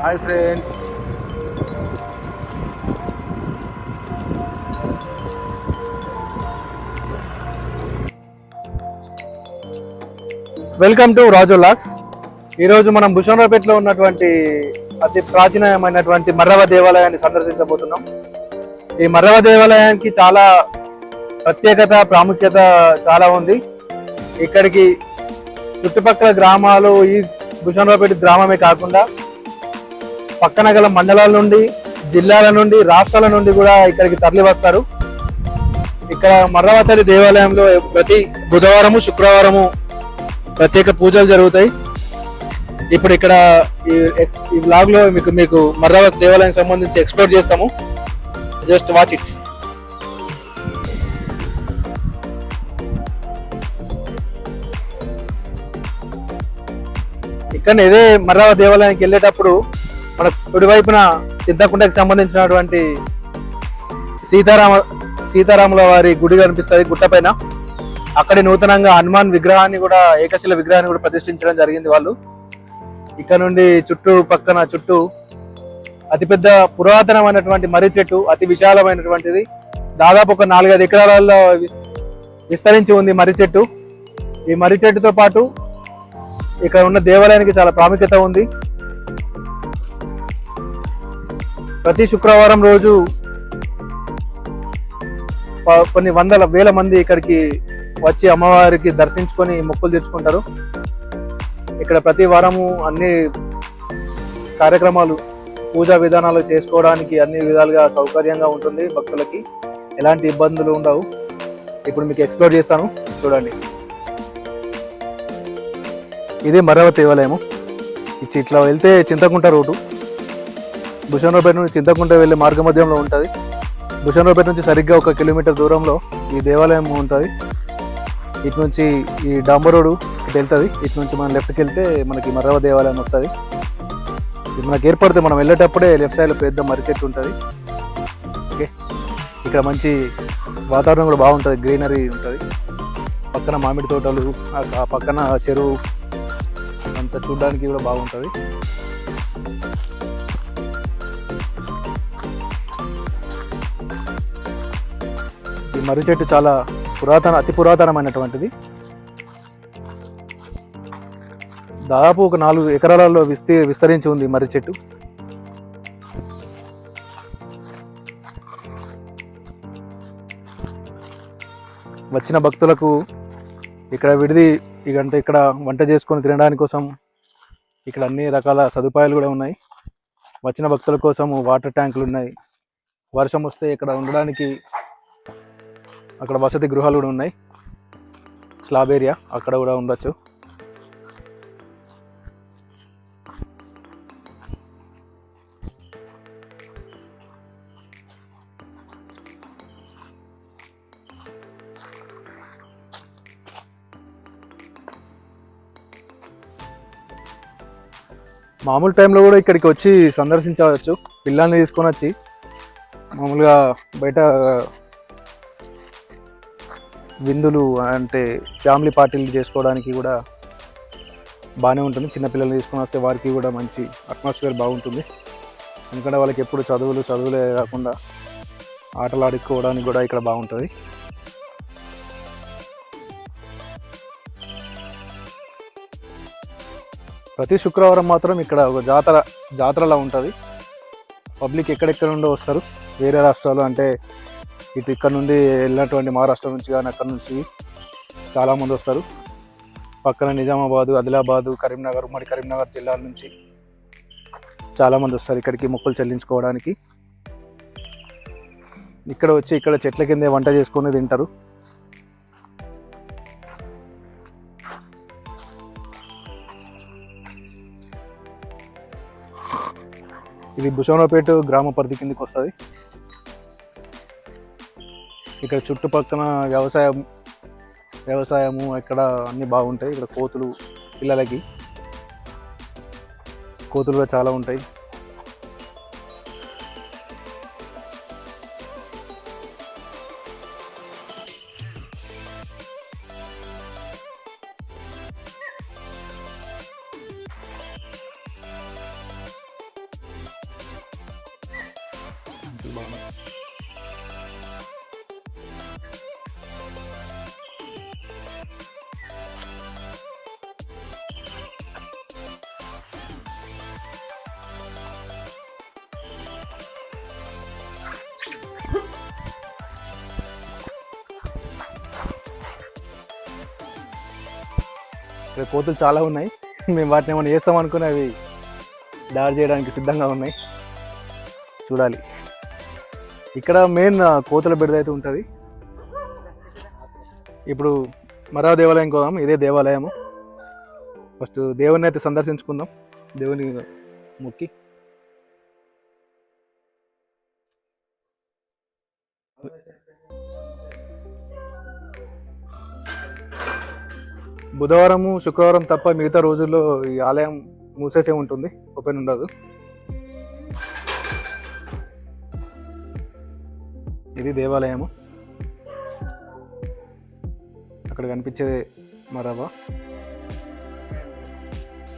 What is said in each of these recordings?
Hi friends, welcome to రాజు లాక్స్. ఈరోజు మనం భుషణరావుపేటలో ఉన్నటువంటి అతి ప్రాచీనమైనటువంటి మర్రవ దేవాలయాన్ని సందర్శించబోతున్నాం. ఈ మర్రవ దేవాలయానికి చాలా ప్రత్యేకత, ప్రాముఖ్యత చాలా ఉంది. ఇక్కడికి చుట్టుపక్కల గ్రామాలు, ఈ భుషణరావుపేట గ్రామమే కాకుండా పక్కన గల మండలాల నుండి, జిల్లాల నుండి, రాష్ట్రాల నుండి కూడా ఇక్కడికి తరలి వస్తారు. ఇక్కడ మర్రవ తల్లి దేవాలయంలో ప్రతి బుధవారము, శుక్రవారము ప్రత్యేక పూజలు జరుగుతాయి. ఇప్పుడు ఇక్కడ ఈ బ్లాగ్ లో మీకు మర్రవ దేవాలయం సంబంధించి ఎక్స్ప్లోర్ చేస్తాము. Just watch it. ఇక్కడ ఇదే మర్రవ దేవాలయానికి వెళ్ళేటప్పుడు మన కుడివైపున చింతకుంటకి సంబంధించినటువంటి సీతారాముల వారి గుడి కనిపిస్తుంది గుట్టపైన. అక్కడి నూతనంగా హనుమాన్ విగ్రహాన్ని కూడా, ఏకశిల విగ్రహాన్ని కూడా ప్రతిష్ఠించడం జరిగింది వాళ్ళు. ఇక్కడ నుండి చుట్టూ అతిపెద్ద పురాతనమైనటువంటి మర్రి చెట్టు, అతి విశాలమైనటువంటిది. దాదాపు ఒక 4-5 ఎకరాలలో విస్తరించి ఉంది మర్రి చెట్టు. ఈ మర్రి చెట్టుతో పాటు ఇక్కడ ఉన్న దేవాలయానికి చాలా ప్రాముఖ్యత ఉంది. ప్రతి శుక్రవారం రోజు కొన్ని వేల మంది ఇక్కడికి వచ్చి అమ్మవారికి దర్శించుకొని మొక్కులు తీర్చుకుంటారు. ఇక్కడ ప్రతి వారము అన్ని కార్యక్రమాలు, పూజా విధానాలు చేసుకోవడానికి అన్ని విధాలుగా సౌకర్యంగా ఉంటుంది. భక్తులకి ఎలాంటి ఇబ్బందులు ఉండవు. ఇప్పుడు మీకు ఎక్స్ప్లోర్ చేస్తాను, చూడండి. ఇది మర్రవ దేవాలయము. ఇట్లా వెళ్తే చింతకుంట రోడ్డు, భుషణరావుపేట నుంచి చింతకుంట వెళ్ళే మార్గ మధ్యంలో ఉంటుంది. భుషణరావుపేట నుంచి సరిగ్గా 1 కిలోమీటర్ దూరంలో ఈ దేవాలయం ఉంటుంది. ఇటు నుంచి ఈ డాంబర్ రోడ్డు ఇటు వెళ్తుంది. ఇటు నుంచి మనం లెఫ్ట్కి వెళ్తే మనకి మర్రవ దేవాలయం వస్తుంది. ఇది మనకి ఏర్పడితే మనం వెళ్ళేటప్పుడే లెఫ్ట్ సైడ్లో పెద్ద మర్రి చెట్టు ఉంటుంది. ఓకే, ఇక్కడ మంచి వాతావరణం కూడా బాగుంటుంది, గ్రీనరీ ఉంటుంది. పక్కన మామిడి తోటలు, ఆ పక్కన చెరువు అంతా చూడడానికి కూడా బాగుంటుంది. ఈ మర్రి చెట్టు చాలా అతి పురాతనమైనటువంటిది. దాదాపు ఒక 4 ఎకరాలలో విస్తరించి ఉంది మర్రి చెట్టు. వచ్చిన భక్తులకు ఇక్కడ ఇక్కడ వంట చేసుకొని తినడానికి కోసం ఇక్కడ అన్ని రకాల సదుపాయాలు కూడా ఉన్నాయి. వచ్చిన భక్తుల కోసం వాటర్ ట్యాంకులు ఉన్నాయి. వర్షం వస్తే ఇక్కడ ఉండడానికి అక్కడ వసతి గృహాలు కూడా ఉన్నాయి. స్లాబ్ ఏరియా అక్కడ కూడా ఉండొచ్చు. మామూలు టైంలో కూడా ఇక్కడికి వచ్చి సందర్శించవచ్చు. పిల్లల్ని తీసుకొని వచ్చి మామూలుగా బయట విందులు, అంటే ఫ్యామిలీ పార్టీలు చేసుకోవడానికి కూడా బాగానే ఉంటుంది. చిన్నపిల్లల్ని తీసుకొని వస్తే వారికి కూడా మంచి అట్మాస్ఫియర్ బాగుంటుంది. ఎందుకంటే వాళ్ళకి ఎప్పుడు చదువులే కాకుండా ఆటలు ఆడుకోవడానికి కూడా ఇక్కడ బాగుంటుంది. ప్రతి శుక్రవారం మాత్రం ఇక్కడ ఒక జాతరలా ఉంటుంది. పబ్లిక్ ఎక్కడెక్కడ నుండో వస్తారు. వేరే రాష్ట్రాలు, అంటే ఇక్కడ నుండి వెళ్ళినటువంటి మహారాష్ట్ర నుంచి కానీ అక్కడ నుంచి చాలామంది వస్తారు. పక్కన నిజామాబాదు, ఆదిలాబాదు, కరీంనగర్, ఉమ్మడి కరీంనగర్ జిల్లాల నుంచి చాలామంది వస్తారు ఇక్కడికి మొక్కులు చెల్లించుకోవడానికి. ఇక్కడ వచ్చి ఇక్కడ చెట్ల కిందే వంట చేసుకొని తింటారు. ఇది భుషణరావుపేట గ్రామ పరిధి కిందకి వస్తుంది. ఇక్కడ చుట్టుపక్కల వ్యవసాయము ఇక్కడ అన్నీ బాగుంటాయి. ఇక్కడ కోతులు, పిల్లలకి కోతులు కూడా చాలా ఉంటాయి. బాగుంది. ఇక్కడ కోతులు చాలా ఉన్నాయి. మేము వాటిని ఏమైనా చేస్తాం అనుకుని అవి దాడి చేయడానికి సిద్ధంగా ఉన్నాయి. చూడాలి. ఇక్కడ మెయిన్ కోతుల బెడద అయితే ఉంటుంది. ఇప్పుడు మరో దేవాలయం కోదాం. ఇదే దేవాలయము. ఫస్ట్ దేవుని అయితే సందర్శించుకుందాం. దేవుని మొక్కి బుధవారము శుక్రవారం తప్ప మిగతా రోజుల్లో ఈ ఆలయం మూసేసే ఉంటుంది, ఓపెన్ ఉండదు. ఇది దేవాలయము. అక్కడ కనిపించేది మరవ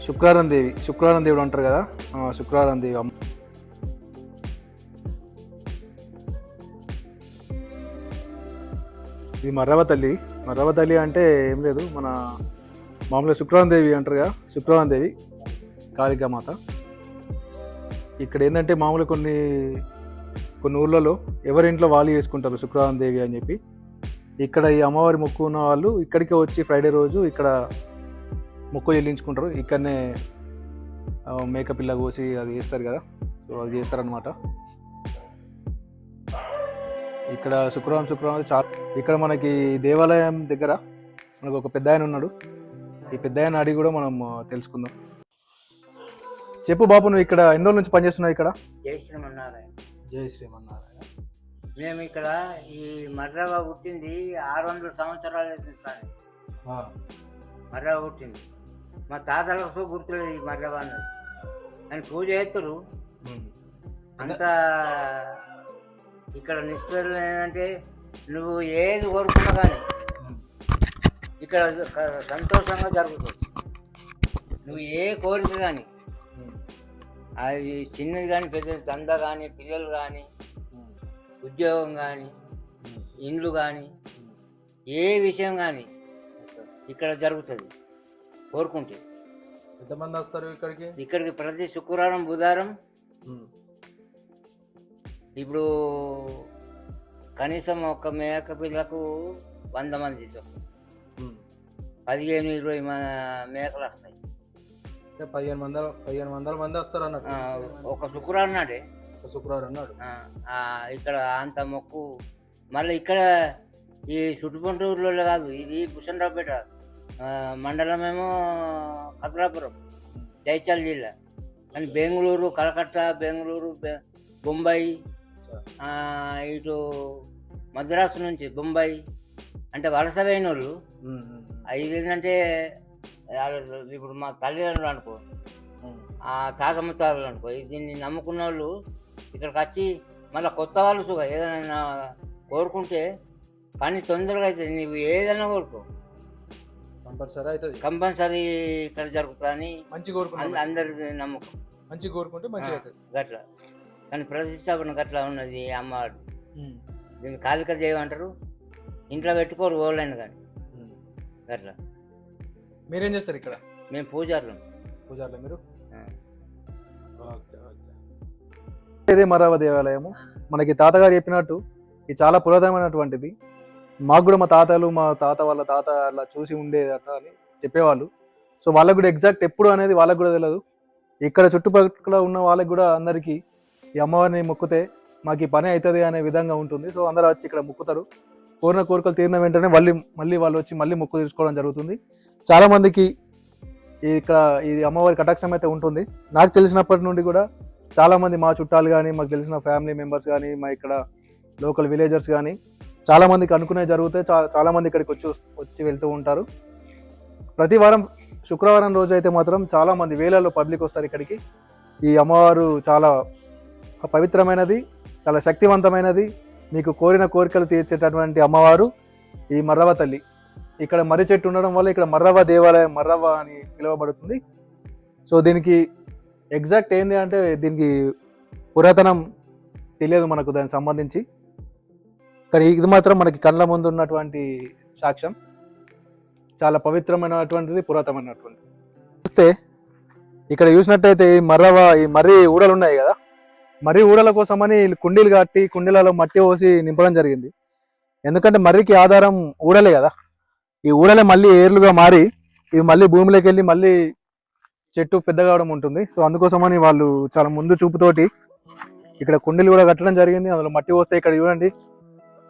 శుక్రవారం దేవుడు అంటారు కదా, శుక్రవారం దేవి అమ్మ. ఇది మర్రవ తల్లి అంటే ఏం లేదు, మన మామూలుగా శుక్రవారం దేవి అంటారు కదా, శుక్రవారం దేవి కాళికామాత. ఇక్కడ ఏంటంటే మామూలుగా కొన్ని ఊర్లలో ఎవరింట్లో వాళ్ళు చేసుకుంటారు శుక్రవారం దేవి అని చెప్పి. ఇక్కడ ఈ అమ్మవారి మొక్కు ఉన్న వాళ్ళు ఇక్కడికే వచ్చి ఫ్రైడే రోజు ఇక్కడ మొక్కు చెల్లించుకుంటారు. ఇక్కడనే మేకపిల్ల కోసి అది చేస్తారు కదా, సో అది చేస్తారనమాట. ఇక్కడ శుక్రవారం చాలా. ఇక్కడ మనకి దేవాలయం దగ్గర మనకు ఒక పెద్ద ఆయన ఉన్నాడు. ఈ పెద్ద ఆయన అడిగి కూడా మనం తెలుసుకుందాం. చెప్పు బాబు, నువ్వు ఇక్కడ ఎన్ని రోజుల నుంచి పనిచేస్తున్నావు ఇక్కడ? జై శ్రీమన్నారాయణ. మేము ఇక్కడ ఈ మర్రవ పుట్టింది 600 సంవత్సరాలు సార్. మర్రవ పుట్టింది మా తాతలకు గుర్తులేదు ఈ మర్రవ అన్నది. అని పూజ చేస్తారు అంతా. ఇక్కడ నిష్ఠలు ఏంటంటే నువ్వు ఏది కోరుకున్నా కానీ ఇక్కడ సంతోషంగా జరుగుతుంది. నువ్వు ఏ కోరిక కానీ, అది చిన్నది కానీ పెద్దది, దంద కానీ, పిల్లలు కానీ, ఉద్యోగం కానీ, ఇండ్లు కానీ, ఏ విషయం కానీ ఇక్కడ జరుగుతుంది కోరుకుంటే. ఎంతమంది వస్తారు ఇక్కడికి ప్రతి శుక్రవారం బుధవారం. ఇప్పుడు కనీసం ఒక మేక పిల్లకు 100 మంది తీసుకో, 15-20 మేకలు వస్తాయి. 1500 మంది వస్తారు అన్నట్టు ఒక శుక్రవారం నాడే. ఇక్కడ అంత మొక్కు. మళ్ళీ ఇక్కడ ఈ చుట్టుపక్కల ఊర్లో కాదు, ఇది భూషణరావుపేట మండలమేమో కద్రాపురం, జైత్యాల జిల్లా. కానీ బెంగళూరు, కలకత్తా, బెంగళూరు, బొంబాయి, ఇటు మద్రాసు నుంచి బొంబాయి అంటే వలస పోయిన వాళ్ళు. ఇది ఏంటంటే ఇప్పుడు మా తల్లిదండ్రులు అనుకో, ఆ తాత ముత్తాతలు అనుకో, దీన్ని నమ్ముకున్న వాళ్ళు ఇక్కడికి వచ్చి మళ్ళీ కొత్త వాళ్ళు సుగా ఏదైనా కోరుకుంటే పని తొందరగా అవుతుంది. నువ్వు ఏదైనా కోరుకో కంపల్సరీ అవుతుంది, కంపల్సరీ ఇక్కడ జరుగుతుందని మంచి కోరుకుంటే అందరి నమ్మకం. మంచి కోరుకుంటే మంచి అవుతుంది గట్లా. కానీ ప్రతిష్టాపన గట్లా ఉన్నది అమ్మవారు. దీన్ని కాళికా దేవి అంటారు. ఇంట్లో పెట్టుకోరు ఓళ్ళని కానీ గట్లా. మీరేం చేస్తారు ఇక్కడ? మేము పూజారులు. మీరు ఇదే మరవ దేవాలయము. మనకి తాతగారు చెప్పినట్టు ఇది చాలా పురాతనమైనటువంటిది. మాకు కూడా మా తాత వాళ్ళ తాత అలా చూసి ఉండేదట అని చెప్పేవాళ్ళు. సో వాళ్ళకు కూడా ఎగ్జాక్ట్ ఎప్పుడు అనేది వాళ్ళకు కూడా తెలియదు. ఇక్కడ చుట్టుపక్కల ఉన్న వాళ్ళకి కూడా అందరికీ ఈ అమ్మవారిని మొక్కితే మాకు ఈ పని అవుతుంది అనే విధంగా ఉంటుంది. సో అందరూ వచ్చి ఇక్కడ మొక్కుతారు. కోరిన కోరికలు తీరిన వెంటనే మళ్ళీ వాళ్ళు వచ్చి మళ్ళీ మొక్కు తీర్చుకోవడం జరుగుతుంది. చాలా మందికి ఇక్కడ ఈ అమ్మవారి కటాక్షం అయితే ఉంటుంది. నాకు తెలిసినప్పటి నుండి కూడా చాలా మంది మా చుట్టాలు కానీ, మాకు తెలిసిన ఫ్యామిలీ మెంబర్స్ కానీ, మా ఇక్కడ లోకల్ విలేజర్స్ కానీ చాలా మందికి అనుకునే జరుగుతాయి. చాలా మంది ఇక్కడికి వచ్చి వెళ్తూ ఉంటారు. ప్రతి వారం శుక్రవారం రోజు అయితే మాత్రం చాలా మంది వేలలో పబ్లిక్ వస్తారు ఇక్కడికి. ఈ అమ్మవారు చాలా పవిత్రమైనది, చాలా శక్తివంతమైనది. మీకు కోరిన కోరికలు తీర్చేటటువంటి అమ్మవారు ఈ మర్రవ తల్లి. ఇక్కడ మర్రి చెట్టు ఉండడం వల్ల ఇక్కడ మర్రవ దేవాలయం, మర్రవ అని పిలువబడుతుంది. సో దీనికి ఎగ్జాక్ట్ ఏంటి అంటే, దీనికి పురాతనం తెలియదు మనకు దానికి సంబంధించి. కానీ ఇది మాత్రం మనకి కళ్ళ ముందు ఉన్నటువంటి సాక్ష్యం. చాలా పవిత్రమైనటువంటిది, పురాతనమైనటువంటిది. చూస్తే ఇక్కడ చూసినట్టయితే ఈ మర్రి ఊడలు ఉన్నాయి కదా, మర్రి ఊడల కోసమని కుండీలు కట్టి కుండీలలో మట్టి పోసి నింపడం జరిగింది. ఎందుకంటే మర్రికి ఆధారం ఊడలే కదా, ఈ ఊడలే మళ్ళీ ఏర్లుగా మారి ఇవి మళ్ళీ భూమిలోకి వెళ్ళి మళ్ళీ చెట్టు పెద్దగా అవడం ఉంటుంది. సో అందుకోసమని వాళ్ళు చాలా ముందు చూపుతోటి ఇక్కడ కుండీలు కూడా కట్టడం జరిగింది. అందులో మట్టి పోస్తే ఇక్కడ చూడండి,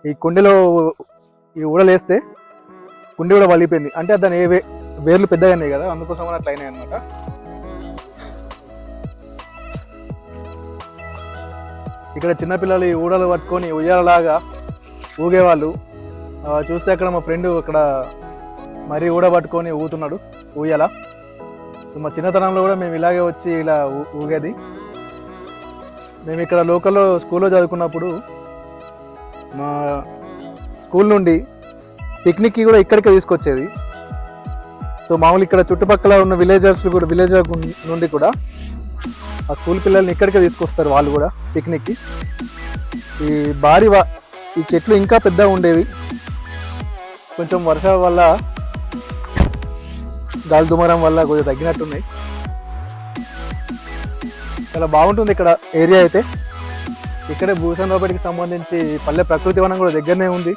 ఈ కుండీలో ఈ ఊడలు వేస్తే కుండీ కూడా వలిపోయింది. అంటే దాని వేర్లు పెద్దగా ఉన్నాయి కదా, అందుకోసమని అట్లా అయినాయి అనమాట. ఇక్కడ చిన్నపిల్లలు ఈ ఊడలు పట్టుకొని ఉయ్యాలలాగా ఊగేవాళ్ళు. చూస్తే అక్కడ మా ఫ్రెండ్ అక్కడ మరీ ఊడ పట్టుకొని ఊగుతున్నాడు ఊయల. మా చిన్నతనంలో కూడా మేము ఇలాగే వచ్చి ఇలా ఊగేది. మేము ఇక్కడ లోకల్లో స్కూల్లో చదువుకున్నప్పుడు మా స్కూల్ నుండి పిక్నిక్కి కూడా ఇక్కడికే తీసుకొచ్చేది. సో మామూలు ఇక్కడ చుట్టుపక్కల ఉన్న విలేజ్ నుండి కూడా ఆ స్కూల్ పిల్లల్ని ఇక్కడికే తీసుకొస్తారు వాళ్ళు కూడా పిక్నిక్కి. ఈ ఈ చెట్లు ఇంకా పెద్దగా ఉండేవి. కొంచెం వర్షాల వల్ల, గాలి దుమారం వల్ల కొంచెం తగ్గినట్టున్నాయి. చాలా బాగుంటుంది ఇక్కడ ఏరియా అయితే. ఇక్కడే భూషణరావుపేటకి సంబంధించి పల్లె ప్రకృతి వనం కూడా దగ్గరనే ఉంది.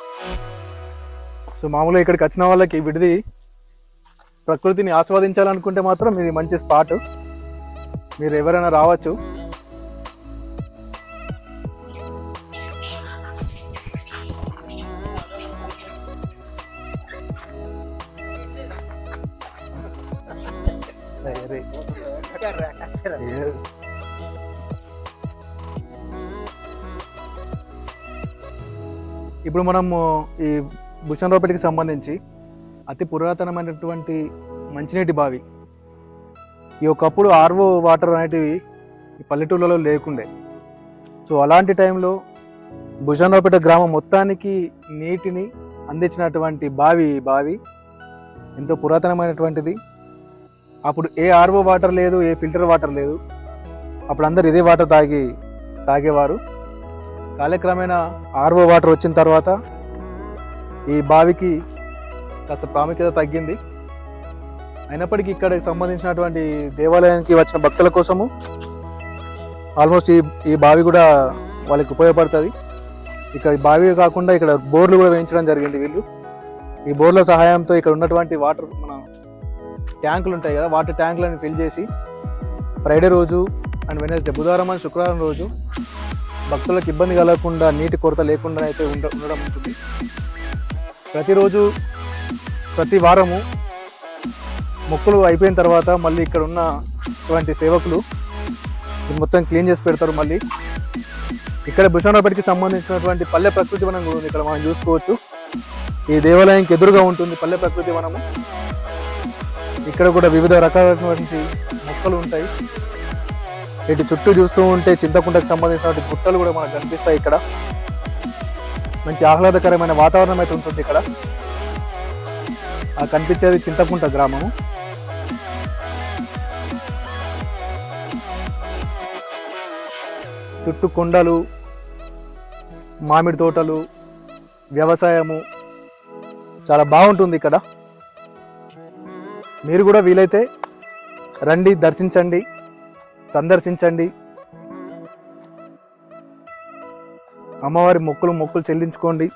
సో మామూలుగా ఇక్కడికి వచ్చిన వాళ్ళకి విడిది ప్రకృతిని ఆస్వాదించాలనుకుంటే మాత్రం ఇది మంచి స్పాట్, మీరు ఎవరైనా రావచ్చు. ఇప్పుడు మనము ఈ భూషణరావుపేటకి సంబంధించి అతి పురాతనమైనటువంటి మంచినీటి బావి. ఈ ఒకప్పుడు ఆర్వో వాటర్ అనేటివి ఈ పల్లెటూళ్ళలో లేకుండే. సో అలాంటి టైంలో భూషణరావుపేట గ్రామం మొత్తానికి నీటిని అందించినటువంటి బావి ఎంతో పురాతనమైనటువంటిది. అప్పుడు ఏ ఆర్వో వాటర్ లేదు, ఏ ఫిల్టర్ వాటర్ లేదు. అప్పుడు అందరు ఇదే వాటర్ తాగేవారు. కాలక్రమేణా ఆర్వో వాటర్ వచ్చిన తర్వాత ఈ బావికి కాస్త ప్రాముఖ్యత తగ్గింది. అయినప్పటికీ ఇక్కడికి సంబంధించినటువంటి దేవాలయానికి వచ్చిన భక్తుల కోసము ఆల్మోస్ట్ ఈ బావి కూడా వాళ్ళకి ఉపయోగపడుతుంది. ఇక్కడ ఈ బావి కాకుండా ఇక్కడ బోర్లు కూడా వేయించడం జరిగింది వీళ్ళు. ఈ బోర్ల సహాయంతో ఇక్కడ ఉన్నటువంటి వాటర్, మన ట్యాంకులు ఉంటాయి కదా, వాటర్ ట్యాంకులను ఫిల్ చేసి ఫ్రైడే రోజు అండ్ వెనస్డే, బుధవారం అండ్ శుక్రవారం రోజు భక్తులకు ఇబ్బంది కలగకుండా, నీటి కొరత లేకుండా అయితే ఉండడం ఉంటుంది. ప్రతిరోజు ప్రతి వారము మొక్కులు అయిపోయిన తర్వాత మళ్ళీ ఇక్కడ ఉన్నటువంటి సేవకులు మొత్తం క్లీన్ చేసి పెడతారు. మళ్ళీ ఇక్కడ భూషణరావుపేటకి సంబంధించినటువంటి పల్లె ప్రకృతి వనం కూడా ఉంది. ఇక్కడ మనం చూసుకోవచ్చు, ఈ దేవాలయానికి ఎదురుగా ఉంటుంది పల్లె ప్రకృతి వనము. ఇక్కడ కూడా వివిధ రకాలైనటువంటి మొక్కలు ఉంటాయి. ఇటు చుట్టూ చూస్తూ ఉంటే చింతకుంటకు సంబంధించినటువంటి గుట్టలు కూడా మనకు కనిపిస్తాయి. ఇక్కడ మంచి ఆహ్లాదకరమైన వాతావరణం అయితే ఉంటుంది. ఇక్కడ కనిపించేది చింతకుంట గ్రామము. చుట్టూ కొండలు, మామిడి తోటలు, వ్యవసాయము చాలా బాగుంటుంది ఇక్కడ. మీరు కూడా వీలైతే రండి, దర్శించండి, సందర్శించండి. అమ్మవారి మొక్కులు చెల్లించుకోండి.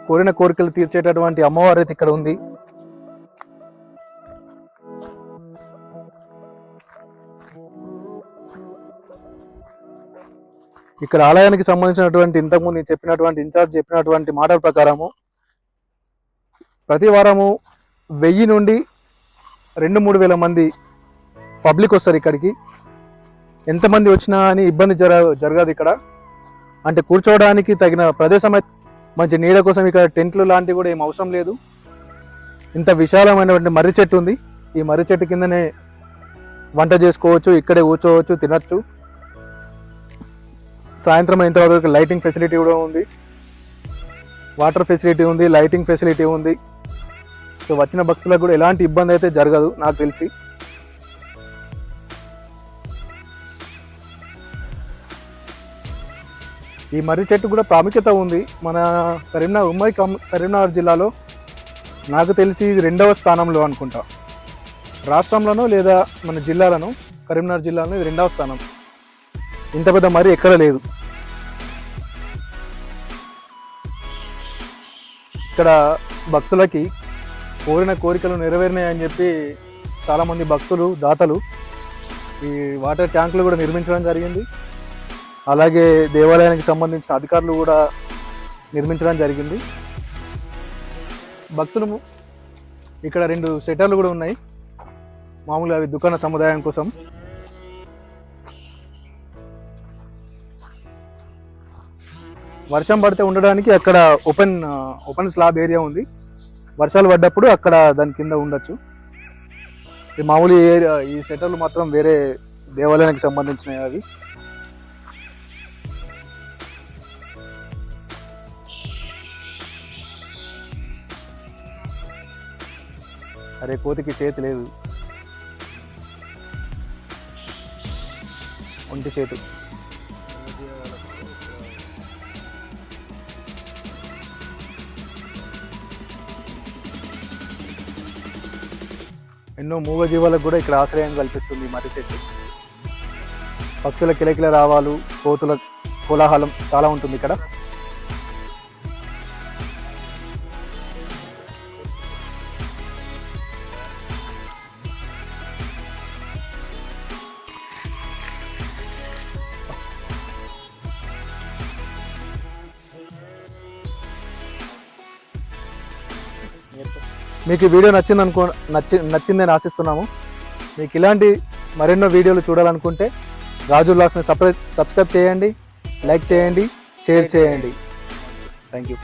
కోరిన కోరికలు తీర్చేటటువంటి అమ్మవారి అయితే ఇక్కడ ఉంది. ఇక్కడ ఆలయానికి సంబంధించినటువంటి ఇంతకుముందు చెప్పినటువంటి ఇన్ఛార్జ్ చెప్పినటువంటి మాటల ప్రకారము ప్రతి వారము 1000 నుండి 2-3 వేల మంది పబ్లిక్ వస్తారు ఇక్కడికి. ఎంతమంది వచ్చినా అని ఇబ్బంది జరగదు ఇక్కడ. అంటే కూర్చోవడానికి తగిన ప్రదేశం, మంచి నీడ కోసం ఇక్కడ టెంట్లు లాంటివి కూడా ఏం అవసరం లేదు. ఇంత విశాలమైనటువంటి మర్రి చెట్టు ఉంది. ఈ మర్రి చెట్టు కిందనే వంట చేసుకోవచ్చు, ఇక్కడే కూర్చోవచ్చు, తినచ్చు. సాయంత్రం అయిన తర్వాత లైటింగ్ ఫెసిలిటీ కూడా ఉంది, వాటర్ ఫెసిలిటీ ఉంది, లైటింగ్ ఫెసిలిటీ ఉంది. సో వచ్చిన భక్తులకు కూడా ఎలాంటి ఇబ్బంది అయితే జరగదు నాకు తెలిసి. ఈ మర్రి చెట్టు కూడా ప్రాముఖ్యత ఉంది మన ఉమ్మడి కరీంనగర్ జిల్లాలో. నాకు తెలిసి ఇది 2వ స్థానంలో అనుకుంటా, రాష్ట్రంలోనూ లేదా మన జిల్లాలను. కరీంనగర్ జిల్లాలో ఇది 2వ స్థానం. ఇంత పెద్ద మర్రి ఎక్కడ లేదు. ఇక్కడ భక్తులకి కోరిన కోరికలు నెరవేరినాయని చెప్పి చాలామంది భక్తులు దాతలు ఈ వాటర్ ట్యాంకులు కూడా నిర్మించడం జరిగింది. అలాగే దేవాలయానికి సంబంధించిన అధికారులు కూడా నిర్మించడం జరిగింది. భక్తులు ఇక్కడ 2 షెటర్లు కూడా ఉన్నాయి, మామూలుగా అవి దుకాణ సముదాయం కోసం. వర్షం పడితే ఉండడానికి అక్కడ ఓపెన్ స్లాబ్ ఏరియా ఉంది. వర్షాలు పడ్డప్పుడు అక్కడ దాని కింద ఉండొచ్చు. ఈ మామూలు ఏరియా, ఈ షెటర్లు మాత్రం వేరే దేవాలయానికి సంబంధించినవి అవి. అరే కోతికి చేతి లేదు, ఒంటి చేతు. ఎన్నో మూగజీవాలకు కూడా ఇక్కడ ఆశ్రయం కల్పిస్తుంది మర్రి చెట్టు. పక్షుల కిలకిల రావాలు, కోతుల కోలాహలం చాలా ఉంటుంది ఇక్కడ. మీకు ఈ వీడియో నచ్చిందని ఆశిస్తున్నాము. మీకు ఇలాంటి మరెన్నో వీడియోలు చూడాలనుకుంటే రాజు వ్లాగ్స్ని సబ్స్క్రైబ్ చేయండి, లైక్ చేయండి, షేర్ చేయండి. Thank you.